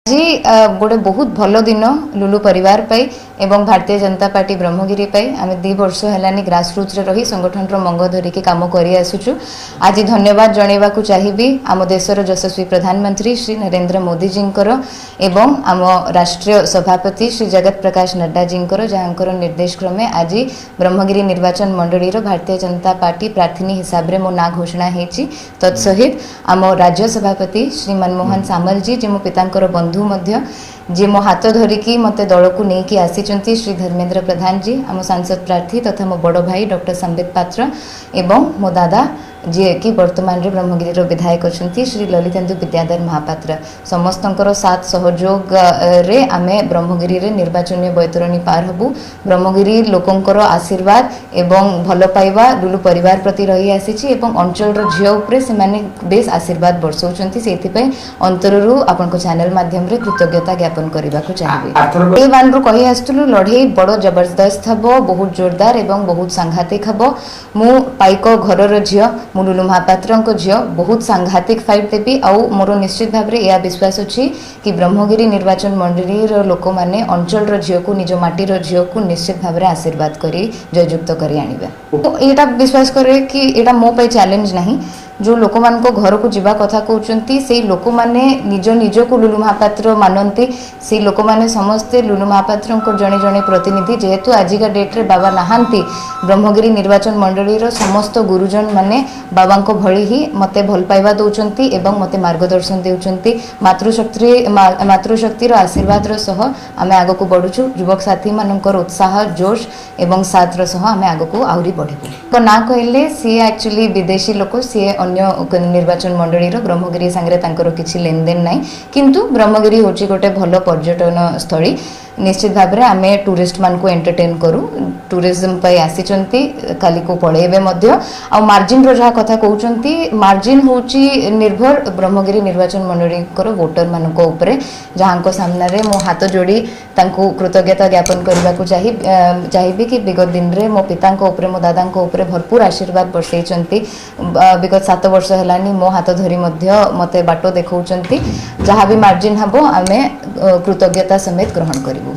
जी गोटे बहुत भल दिन लुलु परिवार पाई एवं भारतीय जनता पार्टी ब्रह्मगिरी पाई आम 2 वर्ष है ग्रासरूट्स रही संगठन मंग धरिकी काम कर आसुचु। आज धन्यवाद जनवा चाहिए आम देशर यशस्वी प्रधानमंत्री श्री नरेंद्र मोदी जी एवं आम राष्ट्रीय सभापति श्री जगत प्रकाश नड्डा जी जहाँकर निर्देश क्रमे आज ब्रह्मगिरी निर्वाचन मंडली भारतीय जनता पार्टी प्रार्थी हिसाब से मो ना घोषणा होती। तत्सहित आम राज्य सभापति श्री मनमोहन सामल जी जे मो पितांकर बंधु जी मो हाथ धरिकी मत दल को लेकिन आसी श्री धर्मेंद्र प्रधान जी आम सांसद प्रार्थी तथा मो बड़ भाई डॉक्टर संबित पात्र एवं मो दादा जी कि वर्तमान रे ब्रह्मगिरी विधायक अच्छा श्री ललितेन्दु विद्याधर महापात्र समस्तंकर साथ सहयोग रे आमे ब्रह्मगिरी रे निर्वाचन बैतरणी पार हबू। ब्रह्मगिरी लोकंकर आशीर्वाद एवं भल पाइबा लुलु परिवार प्रति रही आसी एवं अंचल झील उपरे से माने बेस आशीर्वाद बरसौचंती सेथिपई अंतररू आपनको चैनल माध्यम रे कृतज्ञता ज्ञापन करबा को चाहिए। ए वन रु कहि आस्तुलु लड़ाई बड़ जबरदस्त हबो बहुत जोरदार एवं बहुत सांघातिक हबो। मु पाइको घरर झियो मु लुलु महापात्र झील बहुत सांघातिक फाइट देवी आउ मोर निश्चित भाव में यह विश्वास अच्छी कि ब्रह्मगिरी निर्वाचन मंडली लोक मैंने अंचल झील को निज माटीर झील को निश्चित भाव में आशीर्वाद करी जययुक्त करी आनिबे। तो यहाँ विश्वास करे कि यहाँ मो पे चैलेंज नहीं जो लोक मान को घर को जीवा कथा कहते से लोक मैंने निज निज को लुलु महापात्र मानती से लोक मैंने समस्ते लुलु महापात्र जड़े जड़े प्रतिनिधि जेहेतु आजिका डेट्रे बाबा नहांती ब्रह्मगिरी निर्वाचन मंडली समस्त गुरुजन माने बाबा को भली ही मते भल पाइबा दौरान एवं मते मार्गदर्शन देउचंती मातृशक्तिर आशीर्वाद सह आमे आग को बढ़ुचु। युवक साथी मानकर उत्साह जोश एवं साथ सह आमे आग को आहरी बढ़िबु। तो ना कहले सी एक्चुअली विदेशी लोक सी अन्य निर्वाचन मंडली ब्रह्मगिरी सांगे तांकर किछि लेनदेन नाई किंतु ब्रह्मगिरी होची गोटे भल पर्यटन स्थली निश्चित भाव में आम टूरिस्ट मान को एंटरटेन करूँ टूरिज्म पे आसीचंती काली को पड़ेबे मध्य आ मार्जिन रो जहाँ कथा कहउचंती मार्जिन होची निर्भर ब्रह्मगिरी निर्वाचन मंडली वोटर मानक उपरे जहाँ को सामने रे मो हाथ जोड़ी तांको कृतज्ञता ज्ञापन करबा को चाहिए कि विगत दिन रे मो पिता उपरे मो दादा उपरे भरपूर आशीर्वाद बरसैचंती। विगत 7 वर्ष हेलानी मो हाथ धरी मध्य मते बाटो देखौचंती जहाँ भी मार्जिन हबो आमे कृतज्ञता समेत ग्रहण करिबु।